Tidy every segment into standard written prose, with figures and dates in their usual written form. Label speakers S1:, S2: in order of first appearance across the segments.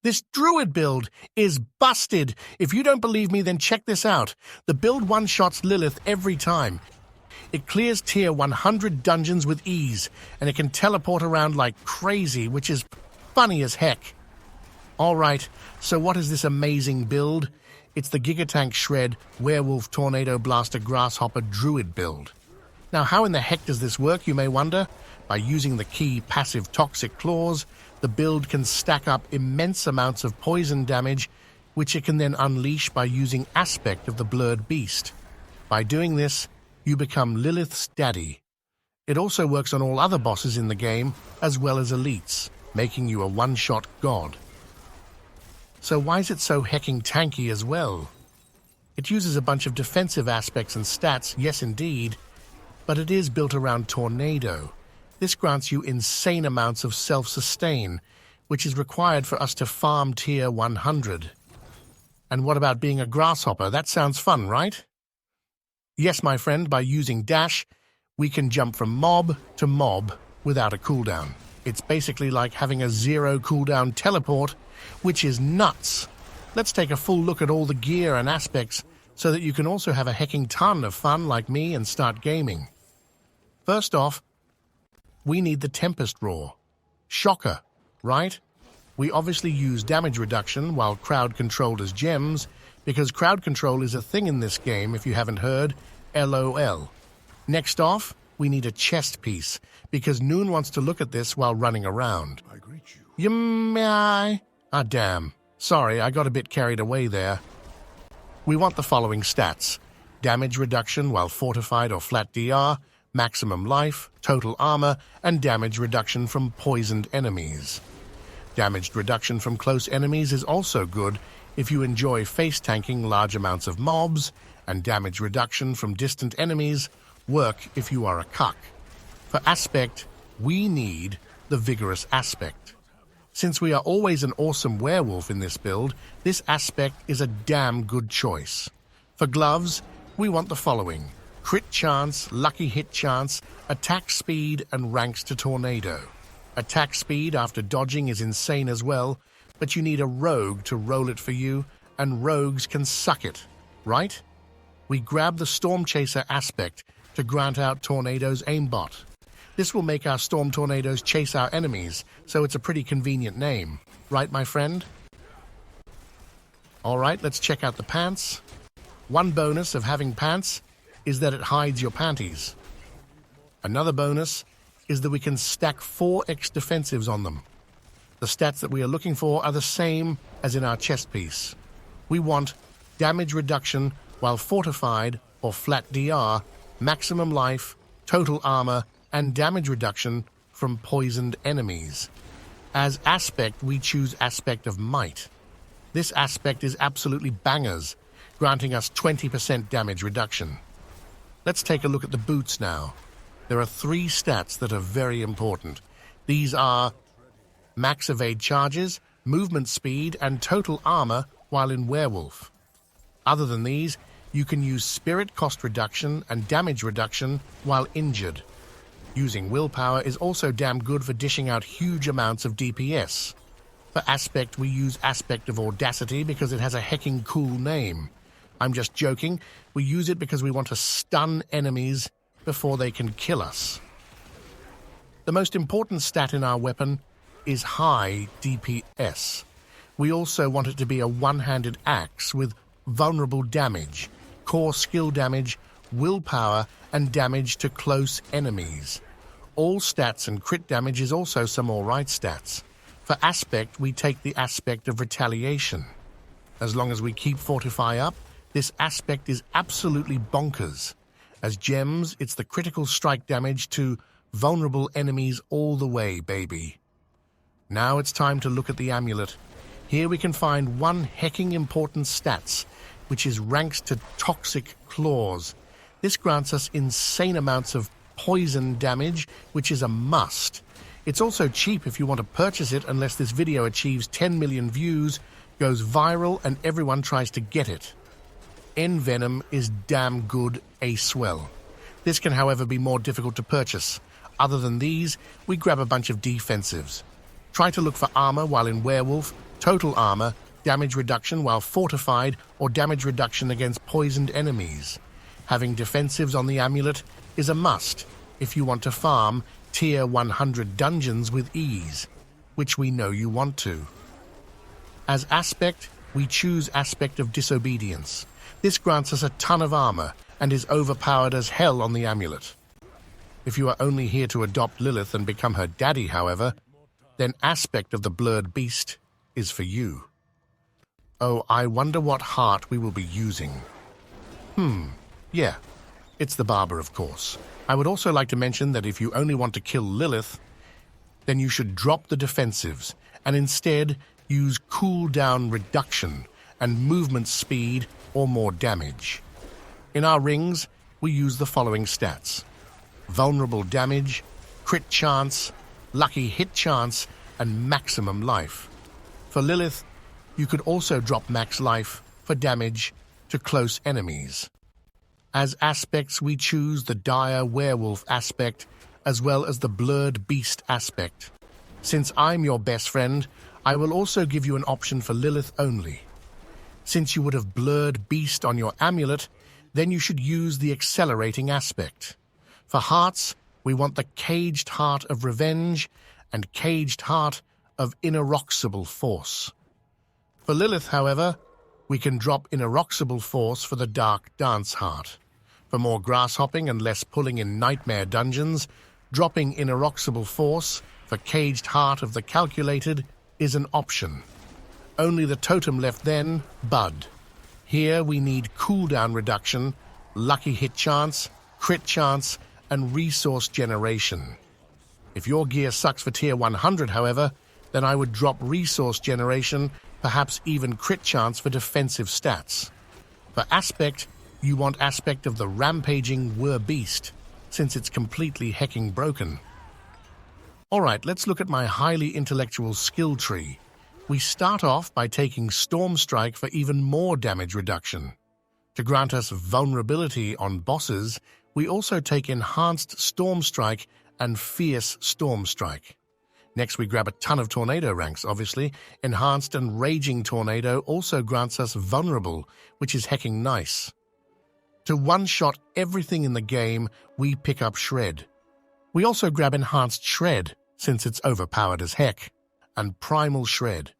S1: This Druid build is busted. If you don't believe me, then check this out. The build one-shots Lilith every time. It clears tier 100 dungeons with ease, and it can teleport around like crazy, which is funny as heck. Alright, so what is this amazing build? It's the Gigatank Shred Werewolf Tornado Blaster Grasshopper Druid build. Now, how in the heck does this work, you may wonder? By using the key passive Toxic Claws, the build can stack up immense amounts of poison damage, which it can then unleash by using Aspect of the Blurred Beast. By doing this, you become Lilith's daddy. It also works on all other bosses in the game, as well as elites, making you a one-shot god. So why is it so hecking tanky as well? It uses a bunch of defensive aspects and stats, yes indeed, but it is built around Tornado. This grants you insane amounts of self-sustain, which is required for us to farm tier 100. And what about being a grasshopper? That sounds fun, right? Yes, my friend, by using dash, we can jump from mob to mob without a cooldown. It's basically like having a zero cooldown teleport, which is nuts. Let's take a full look at all the gear and aspects so that you can also have a hecking ton of fun like me and start gaming. First off, we need the Tempest Roar. Shocker, right? We obviously use damage reduction while crowd controlled as gems, because crowd control is a thing in this game, if you haven't heard, LOL. Next off, we need a chest piece, because Noon wants to look at this while running around.
S2: I greet you.
S1: Ah, damn. Sorry, I got a bit carried away there. We want the following stats. Damage reduction while fortified or flat DR, maximum life, total armor, and damage reduction from poisoned enemies. Damage reduction from close enemies is also good if you enjoy face-tanking large amounts of mobs, and damage reduction from distant enemies work if you are a cuck. For aspect, we need the Vigorous Aspect. Since we are always an awesome werewolf in this build, this aspect is a damn good choice. For gloves, we want the following: crit chance, lucky hit chance, attack speed, and ranks to Tornado. Attack speed after dodging is insane as well, but you need a rogue to roll it for you, and rogues can suck it, right? We grab the Storm Chaser aspect to grant out Tornado's aimbot. This will make our Storm Tornadoes chase our enemies, so it's a pretty convenient name. Right, my friend? Alright, let's check out the pants. One bonus of having pants is that it hides your panties. Another bonus is that we can stack 4x defensives on them. The stats that we are looking for are the same as in our chest piece. We want damage reduction while fortified or flat DR, maximum life, total armor, and damage reduction from poisoned enemies. As aspect, we choose Aspect of Might. This aspect is absolutely bangers, granting us 20% damage reduction. Let's take a look at the boots now. There are 3 stats that are very important. These are max evade charges, movement speed, and total armor while in werewolf. Other than these, you can use spirit cost reduction and damage reduction while injured. Using willpower is also damn good for dishing out huge amounts of DPS. For aspect, we use Aspect of Audacity because it has a hecking cool name. I'm just joking. We use it because we want to stun enemies before they can kill us. The most important stat in our weapon is high DPS. We also want it to be a one-handed axe with vulnerable damage, core skill damage, willpower, and damage to close enemies. All stats and crit damage is also some alright stats. For aspect, we take the Aspect of Retaliation. As long as we keep Fortify up, this aspect is absolutely bonkers. As gems, it's the critical strike damage to vulnerable enemies all the way, baby. Now it's time to look at the amulet. Here we can find one hecking important stats, which is ranks to Toxic Claws. This grants us insane amounts of poison damage, which is a must. It's also cheap if you want to purchase it unless this video achieves 10 million views, goes viral, and everyone tries to get it. Envenom is damn good A-swell. This can, however, be more difficult to purchase. Other than these, we grab a bunch of defensives. Try to look for armor while in werewolf, total armor, damage reduction while fortified, or damage reduction against poisoned enemies. Having defensives on the amulet is a must if you want to farm tier 100 dungeons with ease, which we know you want to. As aspect, we choose Aspect of Disobedience. This grants us a ton of armor and is overpowered as hell on the amulet. If you are only here to adopt Lilith and become her daddy, however, then Aspect of the Blurred Beast is for you. Oh, I wonder what heart we will be using. Yeah, it's the Barber, of course. I would also like to mention that if you only want to kill Lilith, then you should drop the defensives and instead use cooldown reduction and movement speed or more damage. In our rings, we use the following stats: vulnerable damage, crit chance, lucky hit chance, and maximum life. For Lilith, you could also drop max life for damage to close enemies. As aspects, we choose the Dire Werewolf aspect as well as the Blurred Beast aspect. Since I'm your best friend, I will also give you an option for Lilith only. Since you would have Blurred Beast on your amulet, then you should use the Accelerating aspect. For hearts, we want the Caged Heart of Revenge and Caged Heart of Ineroxible Force. For Lilith, however, we can drop Ineroxible Force for the Dark Dance Heart. For more grasshopping and less pulling in Nightmare dungeons, dropping Ineroxible Force for Caged Heart of the Calculated is an option. Only the totem left then, Bud. Here we need cooldown reduction, lucky hit chance, crit chance, and resource generation. If your gear sucks for tier 100, however, then I would drop resource generation, perhaps even crit chance for defensive stats. For aspect, you want Aspect of the Rampaging Werbeast, since it's completely hecking broken. Alright, let's look at my highly intellectual skill tree. We start off by taking Storm Strike for even more damage reduction. To grant us vulnerability on bosses, we also take Enhanced Storm Strike and Fierce Storm Strike. Next, we grab a ton of Tornado ranks, obviously. Enhanced and Raging Tornado also grants us Vulnerable, which is hecking nice. To one-shot everything in the game, we pick up Shred. We also grab Enhanced Shred, since it's overpowered as heck, and Primal Shred.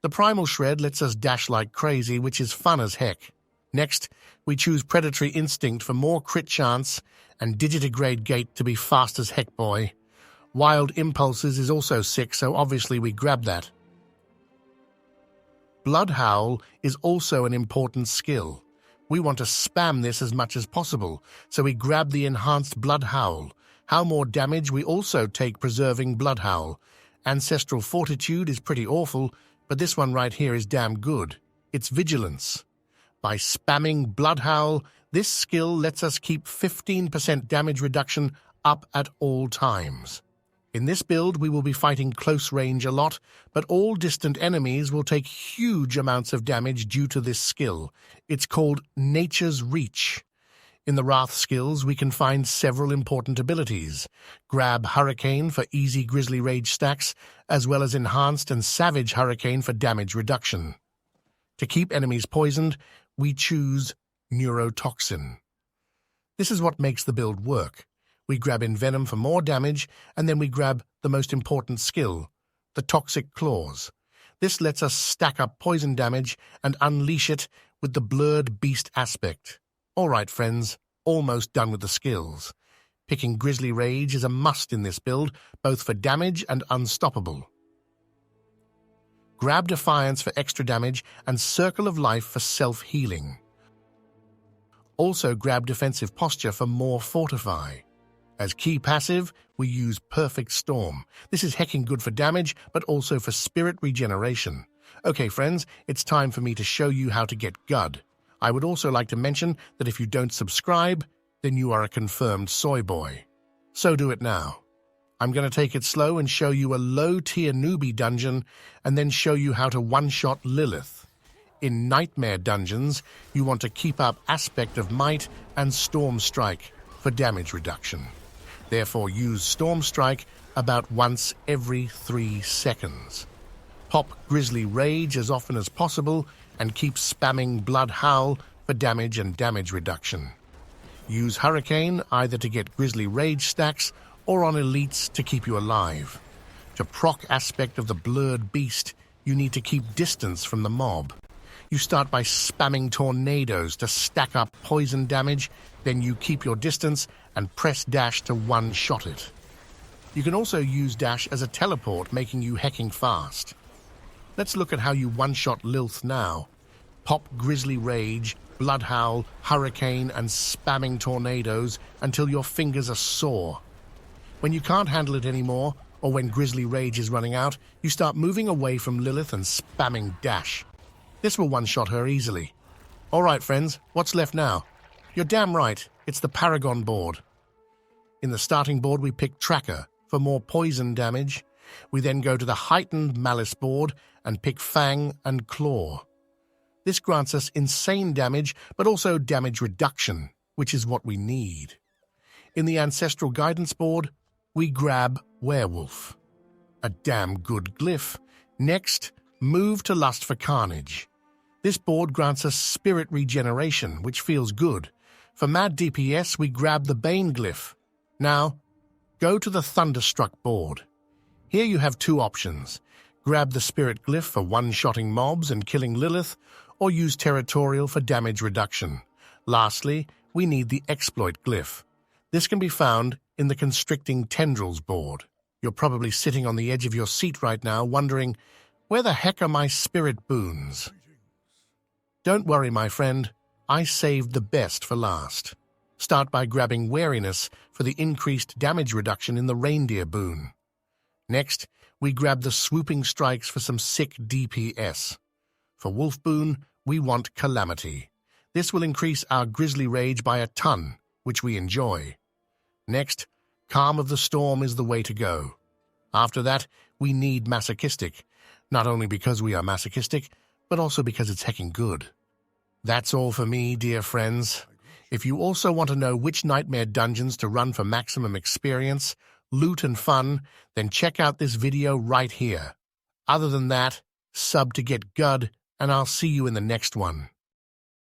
S1: The Primal Shred lets us dash like crazy, which is fun as heck. Next, we choose Predatory Instinct for more crit chance and Digitigrade Gate to be fast as heck, boy. Wild Impulses is also sick, so obviously we grab that. Blood Howl is also an important skill. We want to spam this as much as possible, so we grab the Enhanced Blood Howl. How more damage we also take preserving Blood Howl. Ancestral Fortitude is pretty awful, but this one right here is damn good. It's Vigilance. By spamming Blood Howl, this skill lets us keep 15% damage reduction up at all times. In this build, we will be fighting close range a lot, but all distant enemies will take huge amounts of damage due to this skill. It's called Nature's Reach. In the Wrath skills, we can find several important abilities. Grab Hurricane for easy Grizzly Rage stacks, as well as Enhanced and Savage Hurricane for damage reduction. To keep enemies poisoned, we choose Neurotoxin. This is what makes the build work. We grab Envenom for more damage, and then we grab the most important skill, the Toxic Claws. This lets us stack up poison damage and unleash it with the Blurred Beast aspect. Alright friends, almost done with the skills. Picking Grizzly Rage is a must in this build, both for damage and unstoppable. Grab Defiance for extra damage and Circle of Life for self-healing. Also grab Defensive Posture for more Fortify. As key passive, we use Perfect Storm. This is hecking good for damage, but also for spirit regeneration. Okay, friends, it's time for me to show you how to get Gud. I would also like to mention that if you don't subscribe, then you are a confirmed soy boy. So do it now. I'm going to take it slow and show you a low-tier newbie dungeon, and then show you how to one-shot Lilith. In Nightmare dungeons, you want to keep up Aspect of Might and Storm Strike for damage reduction. Therefore, use Storm Strike about once every 3 seconds. Pop Grizzly Rage as often as possible and keep spamming Blood Howl for damage and damage reduction. Use Hurricane either to get Grizzly Rage stacks or on elites to keep you alive. To proc aspect of the Blurred Beast, you need to keep distance from the mob. You start by spamming tornadoes to stack up poison damage, then you keep your distance and press dash to one-shot it. You can also use dash as a teleport, making you hecking fast. Let's look at how you one-shot Lilith now. Pop Grizzly Rage, Blood Howl, Hurricane, and spamming tornadoes until your fingers are sore. When you can't handle it anymore, or when Grizzly Rage is running out, you start moving away from Lilith and spamming dash. This will one-shot her easily. Alright friends, what's left now? You're damn right, it's the Paragon board. In the starting board we pick Tracker for more poison damage. We then go to the Heightened Malice board and pick Fang and Claw. This grants us insane damage, but also damage reduction, which is what we need. In the Ancestral Guidance board, we grab Werewolf. A damn good glyph. Next, move to Lust for Carnage. This board grants us Spirit Regeneration, which feels good. For Mad DPS, we grab the Bane glyph. Now, go to the Thunderstruck board. Here you have two options. Grab the Spirit glyph for one-shotting mobs and killing Lilith, or use Territorial for damage reduction. Lastly, we need the Exploit glyph. This can be found in the Constricting Tendrils board. You're probably sitting on the edge of your seat right now wondering, where the heck are my spirit boons? Don't worry, my friend. I saved the best for last. Start by grabbing Wariness for the increased damage reduction in the Reindeer boon. Next, we grab the Swooping Strikes for some sick DPS. For Wolf boon, we want Calamity. This will increase our Grizzly Rage by a ton, which we enjoy. Next, Calm of the Storm is the way to go. After that, we need Masochistic, not only because we are masochistic, but also because it's hecking good. That's all for me, dear friends. If you also want to know which nightmare dungeons to run for maximum experience, loot and fun, then check out this video right here. Other than that, sub to get good, and I'll see you in the next one.